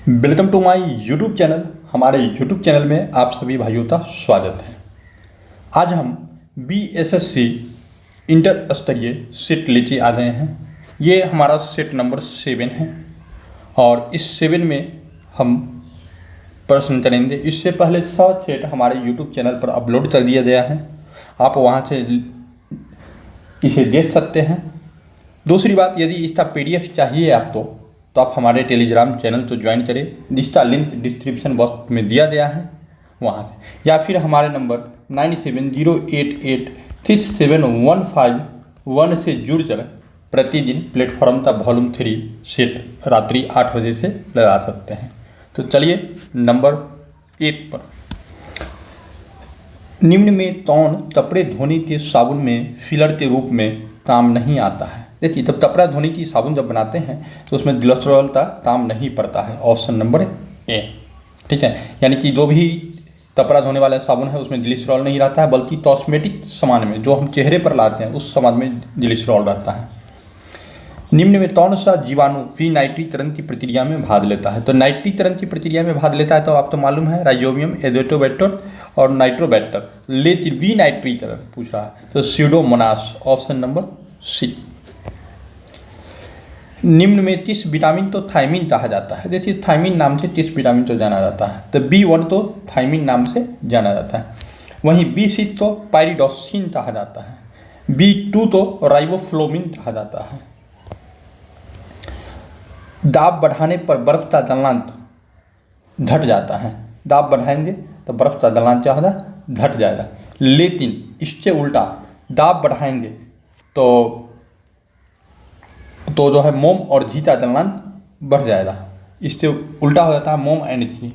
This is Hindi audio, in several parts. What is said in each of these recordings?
Welcome to my YouTube channel. हमारे यूट्यूब चैनल में आप सभी भाइयों का स्वागत है। आज हम बीएसएससी इंटर स्तरीय सेट लेके आ गए हैं। ये हमारा सेट नंबर 7 है और इस 7 में हम प्रश्न करेंगे। इससे पहले 100 सेट हमारे यूट्यूब चैनल पर अपलोड कर दिया गया है, आप वहाँ से इसे देख सकते हैं। दूसरी बात, यदि इसका पीडीएफ चाहिए आपको तो आप हमारे टेलीग्राम चैनल तो ज्वाइन करें, जिसका लिंक डिस्क्रिप्शन बॉक्स में दिया गया है वहाँ से, या फिर हमारे नंबर 9708837151 से जुड़कर प्रतिदिन प्लेटफॉर्म का वॉल्यूम 3 सेट रात्रि 8 बजे से लगा सकते हैं। तो चलिए नंबर 1 पर। निम्न में कौन कपड़े धोने के साबुन में फिलर के रूप में काम नहीं आता है? देखिए, तब कपड़ा धोने की साबुन जब बनाते हैं तो उसमें ग्लिसरॉल का काम नहीं पड़ता है। ऑप्शन नंबर ए, ठीक है। यानी कि जो भी कपड़ा धोने वाला साबुन है उसमें ग्लिसरॉल नहीं रहता है, बल्कि कॉस्मेटिक सामान में जो हम चेहरे पर लाते हैं उस सामान में ग्लिसरॉल रहता है। निम्न में कौन सा जीवाणु विनाइट्रीकरण की प्रक्रिया में भाग लेता है? तो नाइट्रीकरण की प्रक्रिया में भाग लेता है तो आप तो मालूम है, राइजोबियम, एज़ोटोबैक्टर और नाइट्रोबैक्टर। लेकिन विनाइट्रीकरण पूछ रहा है तो स्यूडोमोनास, ऑप्शन नंबर सी। निम्न में किस विटामिन तो थायमिन कहा जाता है? देखिए, थायमिन नाम से किस विटामिन तो जाना जाता है? तो B1 तो थायमिन नाम से जाना जाता है। वहीं B6 तो पायरिडोक्सिन कहा जाता है। B2 तो राइबोफ्लोविन कहा जाता है। दाब बढ़ाने पर बर्फ का गलनांक घट जाता है। दाब बढ़ाएंगे तो बर्फ का गलनांक क्या होगा? घट जाएगा। लेकिन इससे उल्टा दाब बढ़ाएंगे तो जो है मोम और घी का गलनांक बढ़ जाएगा। इससे उल्टा हो जाता है मोम एंड घी।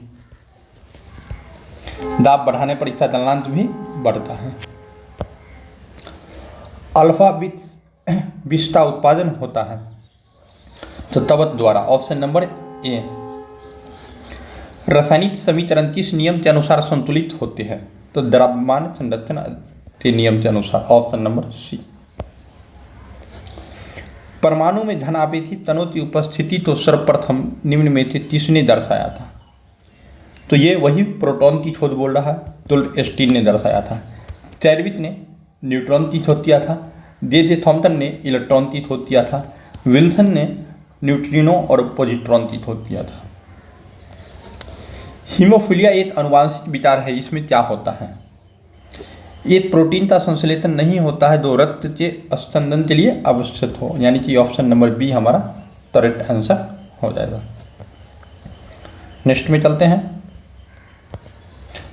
दाब बढ़ाने पर इसका गलनांक भी बढ़ता है। अल्फा विष का उत्पादन होता है तो कवक द्वारा, ऑप्शन नंबर ए। रासायनिक समीकरण किस नियम के अनुसार संतुलित होते हैं? तो द्रव्यमान संरक्षण के नियम के अनुसार, ऑप्शन नंबर सी। परमाणु में धनावेशी कणों की उपस्थिति तो सर्वप्रथम निम्न में से किसने दर्शाया था? तो ये वही प्रोटॉन की खोज बोल रहा है, तो स्टीन ने दर्शाया था। चैडविक ने न्यूट्रॉन की खोज किया था। जे थॉम्पसन ने इलेक्ट्रॉन की खोज किया था। विल्सन ने न्यूट्रिनो और पॉजिट्रॉन की खोज किया था। हीमोफीलिया एक अनुवांशिक विकार है, इसमें क्या होता है? एक प्रोटीन का संश्लेषण नहीं होता है जो रक्त के स्पंदन के लिए आवश्यक हो, यानी कि ऑप्शन नंबर बी हमारा करेक्ट आंसर हो जाएगा। नेक्स्ट में चलते हैं।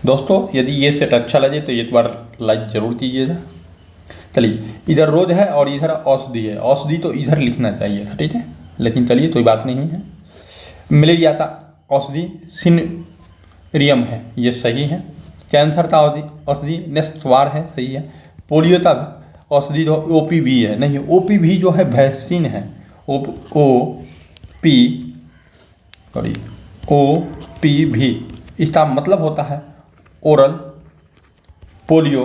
दोस्तों, यदि ये सेट अच्छा लगे तो एक बार लाइक जरूर कीजिएगा। चलिए, इधर रोज है और इधर औषधि है। औषधि तो इधर लिखना चाहिए था, ठीक है, लेकिन चलिए कोई बात नहीं है। मलेरिया का औषधि सिनरियम है, ये सही है। कैंसर का औषधि नेस्टवार है, सही है। पोलियो का औषधि जो OPV है, नहीं, OPV जो है वैक्सीन है। OPV इसका मतलब होता है ओरल पोलियो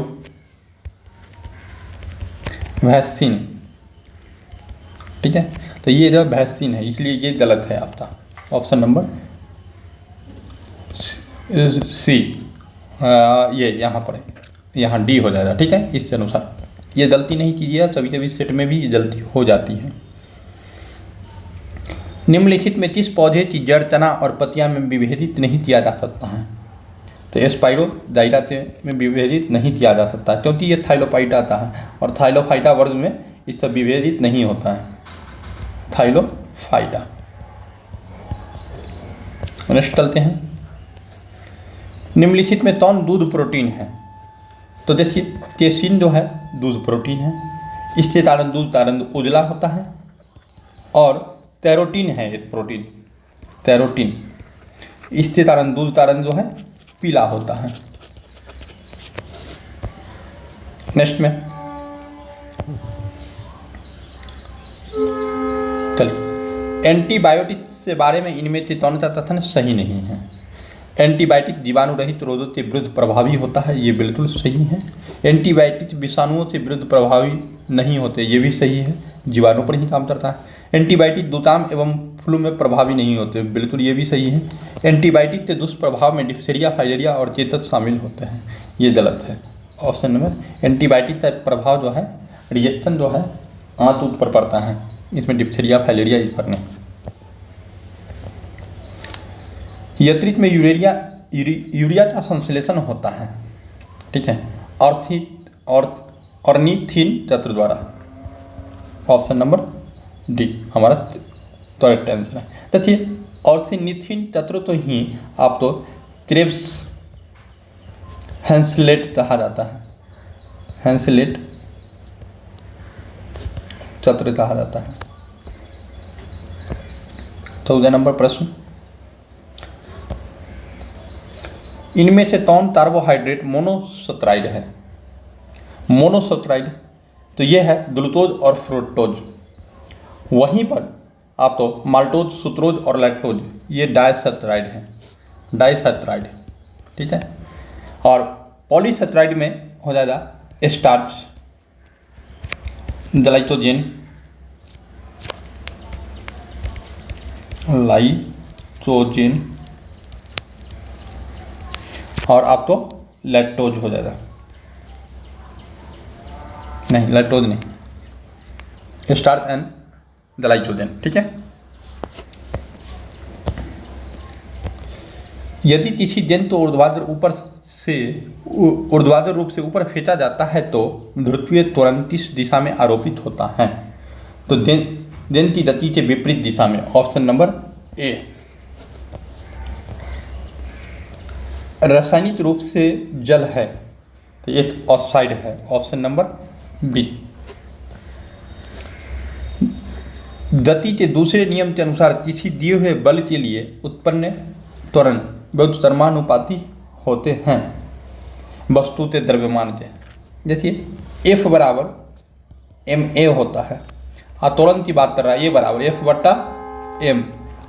वैक्सीन, ठीक है। तो ये जो वैक्सीन है, इसलिए ये गलत है आपका, ऑप्शन नंबर सी। ये यहाँ पर है, यहाँ डी हो जाएगा, ठीक है। इसके अनुसार ये गलती नहीं कीजिएगा, कभी कभी सेट में भी गलती हो जाती है। निम्नलिखित में किस पौधे की जड़, तना और पत्तियां में विभेदित नहीं किया जा सकता है? तो स्पाइरोजाइटा में विभेदित नहीं किया जा सकता क्योंकि ये थाइलोफाइटा आता है और थाइलोफाइटा वर्ग में इसका विभेदित नहीं होता है, थाइलोफाइटा। नेक्स्ट चलते हैं। निम्नलिखित में कौन दूध प्रोटीन है? तो देखिए, केसिन जो है दूध प्रोटीन है। इसके कारण दूध का रंग उजला होता है। और कैरोटीन है एक प्रोटीन, कैरोटीन, इसके कारण दूध का रंग जो है पीला होता है। नेक्स्ट में चलिए, एंटीबायोटिक के बारे में इनमें से कौन सा कथन सही नहीं है? एंटीबायोटिक जीवाणु रहित रोगों के विरुद्ध प्रभावी होता है, ये बिल्कुल सही है। एंटीबायोटिक विषाणुओं से विरुद्ध प्रभावी नहीं होते, ये भी सही है, जीवाणु पर ही काम करता है। एंटीबायोटिक दुकाम एवं फ्लू में प्रभावी नहीं होते, बिल्कुल ये भी सही है। एंटीबायोटिक के दुष्प्रभाव में डिप्थीरिया, फाइलेरिया और चेचक शामिल होते हैं, ये गलत है। ऑप्शन नंबर एंटीबायोटिक का प्रभाव जो है, रिएक्शन जो है आंत ऊत पर पड़ता है, इसमें डिप्थीरिया, फाइलेरिया इस पर नहीं। यकृत में यूरिया का संश्लेषण होता है, ठीक है, ऑर्निथिन तंत्र द्वारा। ऑप्शन नंबर डी हमारा करेक्ट आंसर है। देखिए ऑर्निथिन तंत्र तो ही आप तो क्रेब्स हैंसलेट कहा जाता है, हैंसलेट तंत्र कहा जाता है। 14 नंबर प्रश्न, इनमें से कौन कार्बोहाइड्रेट मोनोसैकराइड है? मोनोसैकराइड तो ये है ग्लूकोज और फ्रुक्टोज। वहीं पर आप तो माल्टोज, सुक्रोज और लैक्टोज ये डायसैकराइड है, डाइसैकराइड, ठीक है। और पॉलीसैकराइड में हो जाएगा स्टार्च, ग्लाइकोजेन, लाइसोजेन और आप तो लैक्टोज हो जाएगा, नहीं लैक्टोज नहीं, स्टार्च एंड ग्लाइकोजेन, ठीक है। यदि किसी जंतु ऊर्ध्वाधर रूप से ऊपर फेंका जाता है तो ध्रुवीय त्वरण किस दिशा में आरोपित होता है? तो जंतु की गति के विपरीत दिशा में। ऑप्शन नंबर ए। रासायनिक रूप से जल है तो एक ऑक्साइड है, ऑप्शन नंबर बी। गति के दूसरे नियम के अनुसार किसी दिए हुए बल के लिए उत्पन्न त्वरण बहुत समानुपाती होते हैं वस्तु के द्रव्यमान के। देखिए F बराबर ma होता है, त्वरण की बात कर रहा है, A बराबर F बट्टा m।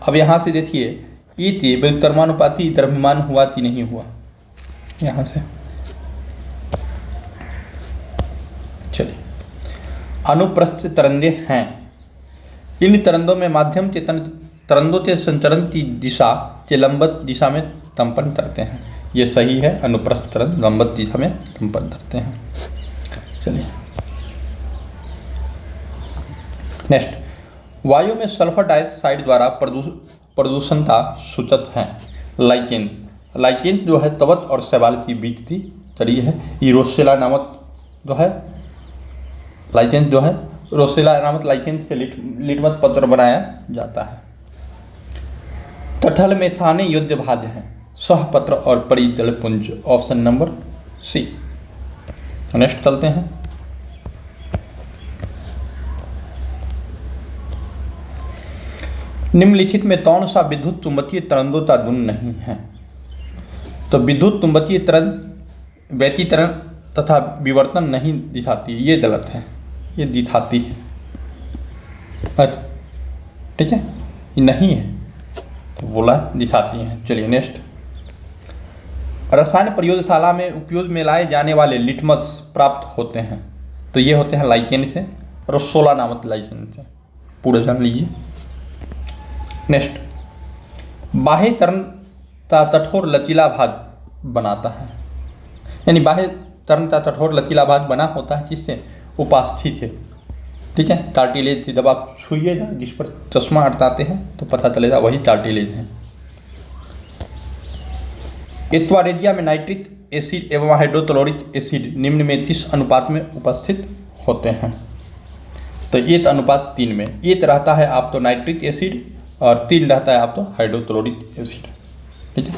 अब यहाँ से देखिए E के बहुत समानुपाती द्रव्यमान हुआ कि नहीं हुआ, यहाँ से चलिए। अनुप्रस्थ तरंगे हैं, इन तरंगों में माध्यम के तरंगों के संचरण की दिशा के लंबवत दिशा में कंपन करते हैं, ये सही है। अनुप्रस्थ तरंग लंबवत दिशा में कंपन करते हैं। चलिए नेक्स्ट, वायु में सल्फर डाइऑक्साइड द्वारा प्रदूषण का सूचक है लाइकेन। लाइकेन जो है कवच और शैवाल की बीच की तरी है, ये रोसेला नामक जो है लाइकेन जो है, रोसेला नामक लाइकेन से लिटमस पत्र बनाया जाता है। कटहल में खाने योग्य भाज्य हैं सहपत्र और परिजल पुंज, ऑप्शन नंबर सी। नेक्स्ट चलते हैं। निम्नलिखित में कौन सा विद्युत चुंबकीय तरंगों का गुण नहीं है? तो विद्युत चुंबकीय तरंग व्यतिकरण तथा विवर्तन नहीं दिखाती है, ये गलत है, ये दिखाती है, ठीक है, ये नहीं है तो बोला दिखाती हैं। चलिए नेक्स्ट, रसायन प्रयोगशाला में उपयोग में लाए जाने वाले लिटमस प्राप्त होते हैं तो ये होते हैं लाइकेन से, रोसोला नामक लाइकेन से, पूरा जान लीजिए। नेक्स्ट, बाह्य तरल का कठोर लचीला भाग बनाता है, यानी बाह्य तरल का कठोर लचीला भाग बना होता है किससे? उपास्थि से, ठीक है। कार्टिलेज जब आप छुइएगा जिस पर चश्मा अटकाते हैं तो पता चलेगा वही कार्टिलेज है। एक्वारेजिया में नाइट्रिक एसिड एवं हाइड्रोक्लोरिक एसिड निम्न में किस अनुपात में उपस्थित होते हैं? तो 1:3 में, 1 रहता है आप तो नाइट्रिक एसिड और 3 रहता है आप तो हाइड्रोक्लोरिक एसिड, ठीक है।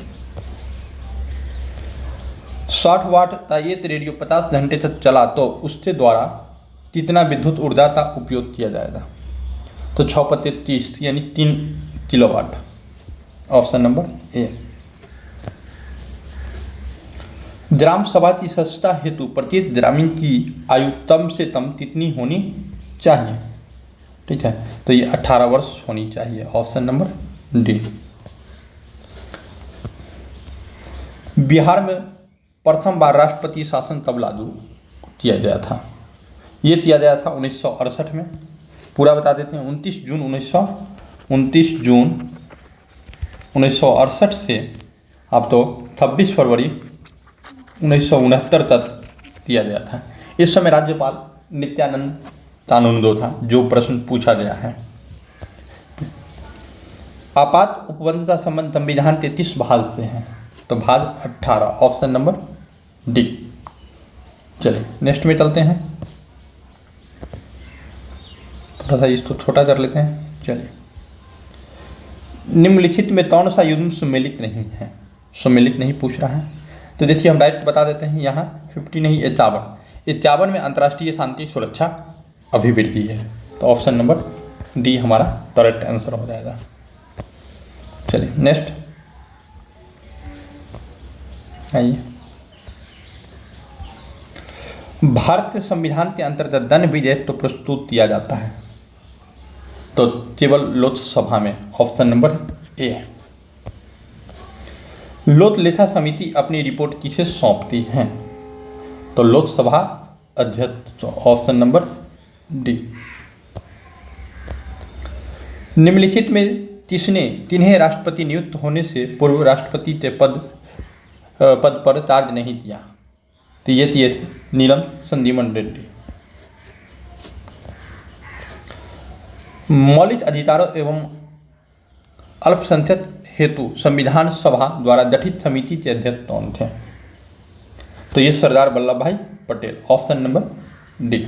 60 वाट का एक रेडियो 50 घंटे तक चला तो उसके द्वारा कितना विद्युत ऊर्जा का उपयोग किया जाएगा? तो 6/30 यानी 3 किलोवाट, ऑप्शन नंबर ए। ग्राम सभा की सदस्यता हेतु प्रत्येक ग्रामीण की आयु कम से कम कितनी होनी चाहिए? ठीक है, तो ये 18 वर्ष होनी चाहिए, ऑप्शन नंबर डी। बिहार में प्रथम बार राष्ट्रपति शासन कब लागू किया गया था? ये किया गया था 1968 में, पूरा बता देते हैं, 29 जून 29 जून 1968 से अब तो 26 फरवरी 1969 तक दिया गया था। इस समय राज्यपाल नित्यानंद तानुंदो था। जो प्रश्न पूछा गया है, आपात उपबंधता संबंध संविधान के किस भाग से है? तो भाग 18, ऑप्शन नंबर डी। चलिए नेक्स्ट में चलते हैं, थोड़ा सा इसको छोटा कर लेते हैं। चलिए, निम्नलिखित में कौन सा युग्म सम्मिलित नहीं है? सम्मिलित नहीं पूछ रहा है तो देखिए हम डायरेक्ट बता देते हैं। यहाँ 50 नहीं 51 में अंतर्राष्ट्रीय शांति सुरक्षा अभिवृद्धि है, तो ऑप्शन नंबर डी हमारा करेक्ट आंसर हो जाएगा। चलिए नेक्स्ट आइए, भारतीय संविधान के अंतर्गत दंड विधेयक तो प्रस्तुत किया जाता है, तो केवल लोकसभा में, ऑप्शन नंबर ए। लोकलेखा समिति अपनी रिपोर्ट किसे सौंपती है? तो लोकसभा अध्यक्ष, ऑप्शन नंबर डी। निम्नलिखित में किन्हें राष्ट्रपति नियुक्त होने से पूर्व राष्ट्रपति के पद पर चार्ज नहीं किया? तो ये थे नीलम संजीवन रेड्डी। मौलिक अधिकारों एवं अल्पसंख्यक हेतु संविधान सभा द्वारा गठित समिति के अध्यक्ष कौन थे? तो ये सरदार वल्लभ भाई पटेल, ऑप्शन नंबर डी।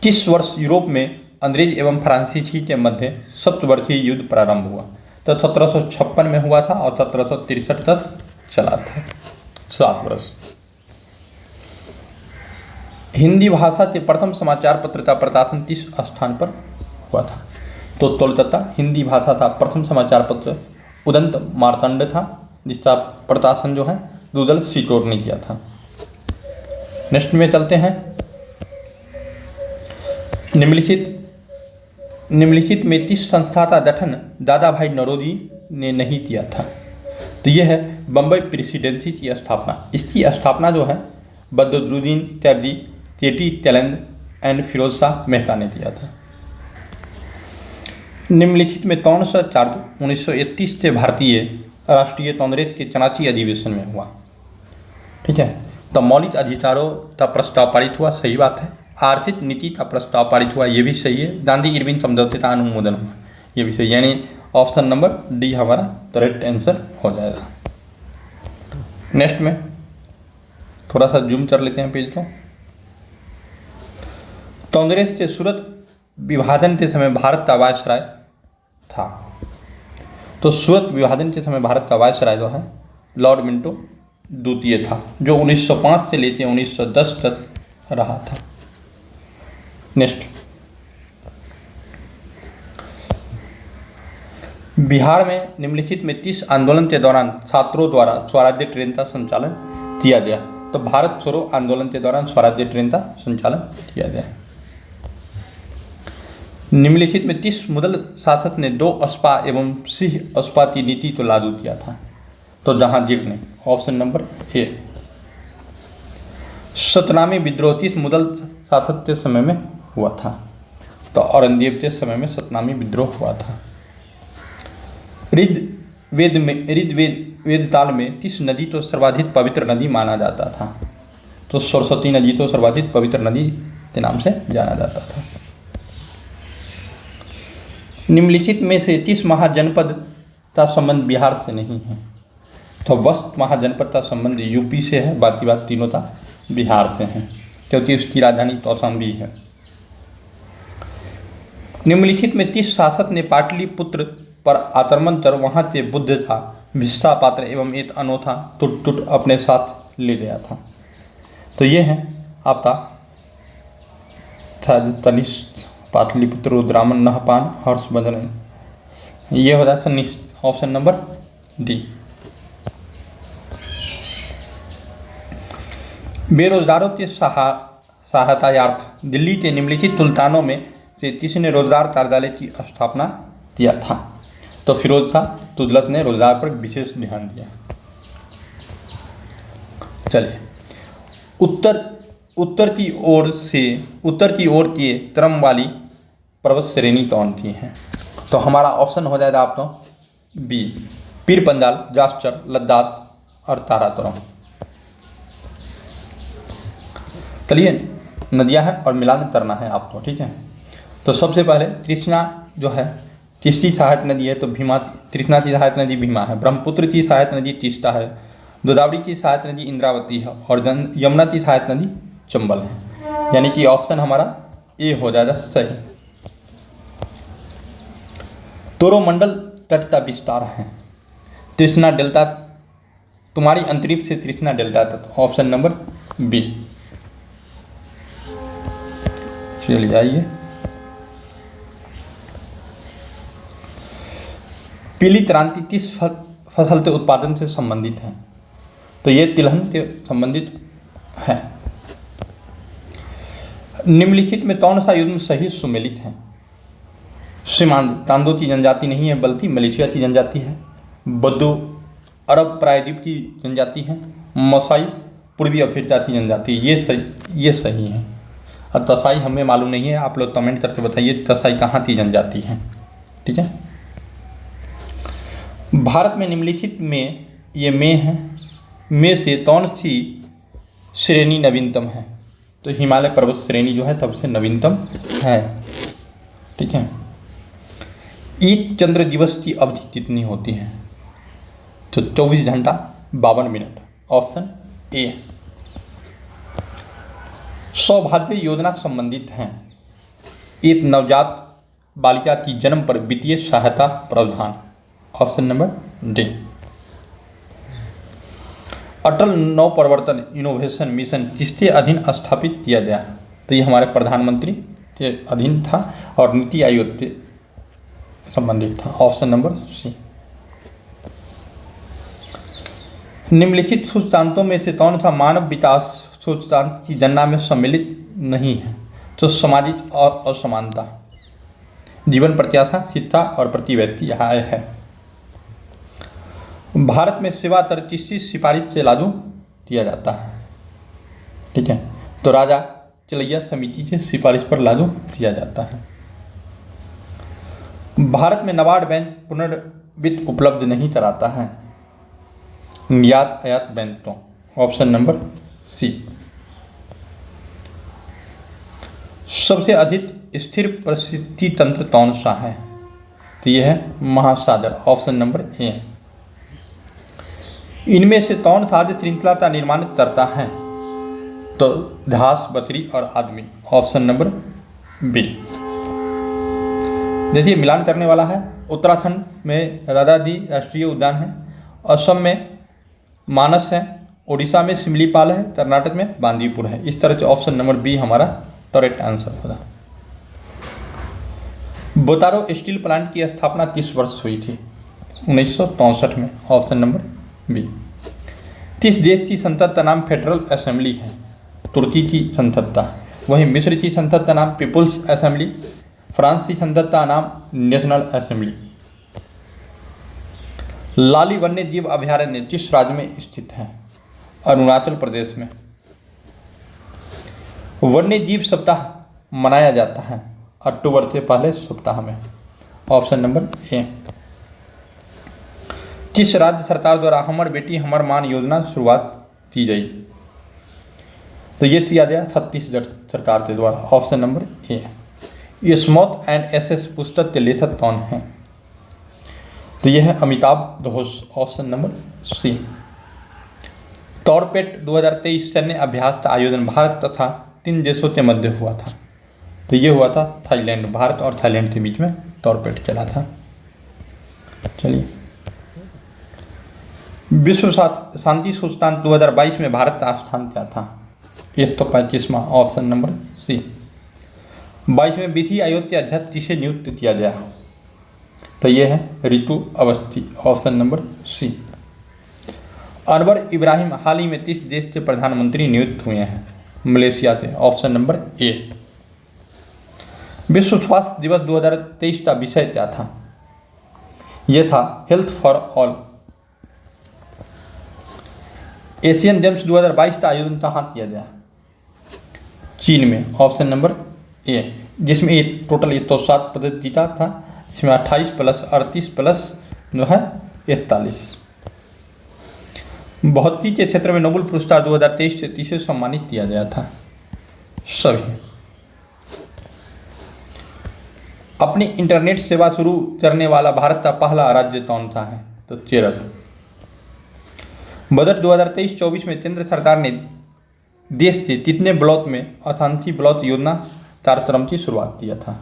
किस वर्ष यूरोप में अंग्रेज एवं फ्रांसीसी के मध्य सप्तवर्षीय युद्ध प्रारंभ हुआ? तो 1756 में हुआ था और 1763 तक चला था, 7 वर्ष। हिंदी भाषा के प्रथम समाचार पत्र का प्रकाशन किस स्थान पर हुआ था? तो कोलकाता। हिंदी भाषा का प्रथम समाचार पत्र उदंत मार्तंड था, जिसका प्रकाशन जो है दूदल सीटोर ने किया था। नेक्स्ट में चलते हैं, निम्नलिखित में किस संस्था का गठन दादा भाई नौरोजी ने नहीं किया था? तो यह है बम्बई प्रेसिडेंसी की स्थापना। इसकी स्थापना जो है बदरुद्दीन तैयबजी, केटी टैलेंट एंड फिरोज शाह मेहता ने किया था। निम्नलिखित में कौन सा कार्य 1931 से भारतीय राष्ट्रीय कांग्रेस के चनाची अधिवेशन में हुआ? ठीक है, तो मौलिक अधिकारों का प्रस्ताव पारित हुआ, सही बात है। आर्थिक नीति का प्रस्ताव पारित हुआ, ये भी सही है। गांधी इरविन समझौते का अनुमोदन हुआ, ये भी सही, यानी ऑप्शन नंबर डी हमारा करेक्ट आंसर हो जाएगा। नेक्स्ट में थोड़ा सा जूम कर लेते हैं पेज को। कांग्रेस के सूरत विभाजन के समय भारत का वायसराय था, तो सूरत विभाजन के समय भारत का वायसराय जो है लॉर्ड मिंटो द्वितीय था, जो 1905 से लेकर 1910 तक रहा था। नेक्स्ट, बिहार में निम्नलिखित में किस आंदोलन के दौरान छात्रों द्वारा स्वराज्य ट्रेन का संचालन किया गया? तो भारत छोड़ो आंदोलन के दौरान स्वराज्य ट्रेन का संचालन किया गया। निम्नलिखित में किस मुगल शासक ने 2 अस्पा एवं सिंह अस्पा की नीति को लागू किया था? तो जहांगीर ने, ऑप्शन नंबर ए। सतनामी विद्रोह किस मुगल शासक के समय में हुआ था? तो औरंगजेब के समय में सतनामी विद्रोह हुआ था। वेद काल में किस नदी को सर्वाधिक पवित्र नदी माना जाता था? तो सरस्वती नदी को सर्वाधिक पवित्र नदी के नाम से जाना जाता था। निम्नलिखित में से किस महाजनपद का संबंध बिहार से नहीं है? तो बस्त महाजनपद का संबंध यूपी से है, बाकी बात तीनों का बिहार से है, क्योंकि उसकी राजधानी कौशाम्बी है। निम्नलिखित में किस शासक ने पाटलिपुत्र पर आक्रमण कर वहां से बुद्ध का भिक्षा पात्र एवं एक अनोखा टुट अपने साथ ले गया था? तो ये है आपका तनिष्ठ, पाटलिपुत्र, रुद्रामन, नहपान, हर्षवर्धन, ये हो जाता है ऑप्शन नंबर डी। बेरोजगारों के सहायतार्थ दिल्ली के निम्नलिखित सुल्तानों में से किसने रोजगार कार्यालय की स्थापना किया था? तो फिरोज शाह तुगलक ने रोजगार पर विशेष ध्यान दिया। चलिए, उत्तर की ओर के क्रम वाली पर्वत श्रेणी कौन सी है? तो हमारा ऑप्शन हो जाएगा आप तो बी, पीर पंजाल, जास्चर, लद्दाख और तारातोरम। चलिए, नदियाँ हैं और मिलान करना है आपको, ठीक है। तो सबसे पहले तृष्णा जो है तीसरी सहायक नदी है, तो भीमा, तृष्णा की सहायक नदी भीमा है। ब्रह्मपुत्र की सहायक नदी तीस्ता है। गोदावरी की सहायक नदी इंद्रावती है और यमुना की सहायक नदी चंबल है। यानी कि ऑप्शन हमारा ए हो जाएगा सही। तोरोमंडल तट का विस्तार है तृष्णा डेल्टा, तुम्हारी अंतरिक्ष से तृष्णा डेल्टा तक, ऑप्शन नंबर बी। चलिए आइए, पीली क्रांति किस फसल के उत्पादन से संबंधित है? तो ये तिलहन से संबंधित है। निम्नलिखित में कौन सा युग्म सही सुमेलित है? सीमांत तांडो की जनजाति नहीं है बल्कि मलेशिया की जनजाति है। बद्दू अरब प्रायद्वीप की जनजाति है। मसाई पूर्वी अफ्रीका की जनजाति, ये सही है। और तसाई हमें मालूम नहीं है, आप लोग कमेंट करके बताइए तसाई कहाँ की जनजाति है, ठीक है। भारत में निम्नलिखित में ये में से कौन सी श्रेणी नवीनतम है? तो हिमालय पर्वत श्रेणी जो है सबसे नवीनतम है, ठीक है। एक चंद्र दिवस की अवधि कितनी होती है? तो 24 घंटा 52 मिनट, ऑप्शन ए। सौभाग्य योजना संबंधित हैं एक नवजात बालिका की जन्म पर वित्तीय सहायता प्रावधान, ऑप्शन नंबर डी। अटल नवप्रवर्तन इनोवेशन मिशन किसके अधीन स्थापित किया गया? तो ये हमारे प्रधानमंत्री के अधीन था और नीति आयोग से संबंधित था, ऑप्शन नंबर सी। निम्नलिखित सूचकांकों में से कौन सा मानव विकास सूचकांक की गणना में सम्मिलित नहीं है? तो सामाजिक असमानता, जीवन प्रत्याशा, शिक्षा और प्रति व्यक्ति यहाँ है। भारत में सेवा कर किसकी सिफारिश से लागू किया जाता है? ठीक है, तो राजा चलैया समिति से सिफारिश पर लागू किया जाता है। भारत में नाबार्ड बैंक पुनर्वित्त उपलब्ध नहीं कराता है, निर्यात आयात बैंक तो, ऑप्शन नंबर सी। सबसे अधिक स्थिर परिस्थिति तंत्र कौन सा है? तो यह है महासागर, ऑप्शन नंबर ए। इनमें से कौन खाद्य श्रृंखला का निर्माण करता है? तो घास, बकरी और आदमी, ऑप्शन नंबर बी। देखिए मिलान करने वाला है। उत्तराखंड में राजाजी राष्ट्रीय उद्यान है, असम में मानस है, उड़ीसा में सिमलीपाल है, कर्नाटक में बांदीपुर है। इस तरह से ऑप्शन नंबर बी हमारा करेक्ट आंसर होगा। बोकारो स्टील प्लांट की स्थापना किस वर्ष हुई थी? 1964 में, ऑप्शन नंबर बी। किस देश की संसद का नाम फेडरल असेंबली है? तुर्की की संसद का। वहीं मिस्र की संसद का नाम पीपुल्स असेंबली, फ्रांस की संसद का नाम नेशनल असेंबली। लाली वन्य जीव अभयारण्य किस राज्य में स्थित है? अरुणाचल प्रदेश में। वन्य जीव सप्ताह मनाया जाता है अक्टूबर के पहले सप्ताह में, ऑप्शन नंबर ए। किस राज्य सरकार द्वारा हमर बेटी हमर मान योजना शुरुआत की गई? तो ये किया गया छत्तीसगढ़ सरकार के द्वारा, option number A. Smoke and ashes पुस्तक के लेखक कौन हैं? तो यह है Amitav Ghosh, option number C. टॉरपेट 2023 सैन्य अभ्यास का आयोजन भारत तथा 3 देशों के मध्य हुआ था। तो ये हुआ था थाईलैंड, भारत और थाईलैंड के बीच में टॉरपेट चला था। चलिए, विश्व शांति सूचकांक 2022 में भारत का स्थान क्या था? 135वां, ऑप्शन नंबर सी। 22 में विधि आयोग के अध्यक्ष किसे नियुक्त किया गया? तो ये है Ritu Awasthi, option number C. Anwar Ibrahim हाल ही में किस देश के प्रधानमंत्री नियुक्त हुए हैं? मलेशिया से, ऑप्शन नंबर ए। विश्व स्वास्थ्य दिवस 2023 का विषय क्या था? यह था health for all. Asian games 2022 का आयोजन कहाँ किया गया? चीन में, ऑप्शन नंबर ए। जिसमें ये टोटल ये तो 7 पद जीता था, इसमें 28 प्लस 38 प्लस जो है 41। भौतिकी के क्षेत्र में नोबेल पुरस्कार 2023 से सम्मानित किया गया था सभी। अपनी इंटरनेट सेवा शुरू करने वाला भारत का पहला राज्य कौन सा है? तो केरल। बजट 2023-24 में केंद्र सरकार ने देश के कितने ब्लॉक में अशांति ब्लॉक योजना कार्यक्रम की शुरुआत किया था?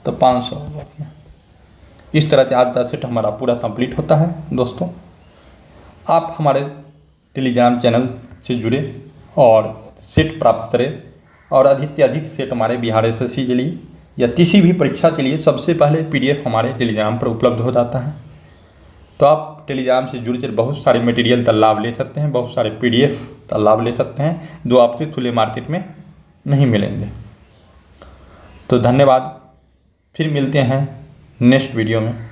तो 500 ब्लॉक में। इस तरह से आज का सेट हमारा पूरा कंप्लीट होता है। दोस्तों, आप हमारे टेलीग्राम चैनल से जुड़े और सेट प्राप्त करें, और अधिक से अधिक सेट हमारे बिहार एसएससी के लिए या किसी भी परीक्षा के लिए सबसे पहले पीडीएफ हमारे टेलीग्राम पर उपलब्ध हो जाता है। तो आप टेलीग्राम से जुड़कर बहुत सारे मटेरियल का लाभ ले सकते हैं, बहुत सारे पीडीएफ का लाभ ले सकते हैं जो आपके खुले मार्केट में नहीं मिलेंगे। तो धन्यवाद, फिर मिलते हैं नेक्स्ट वीडियो में।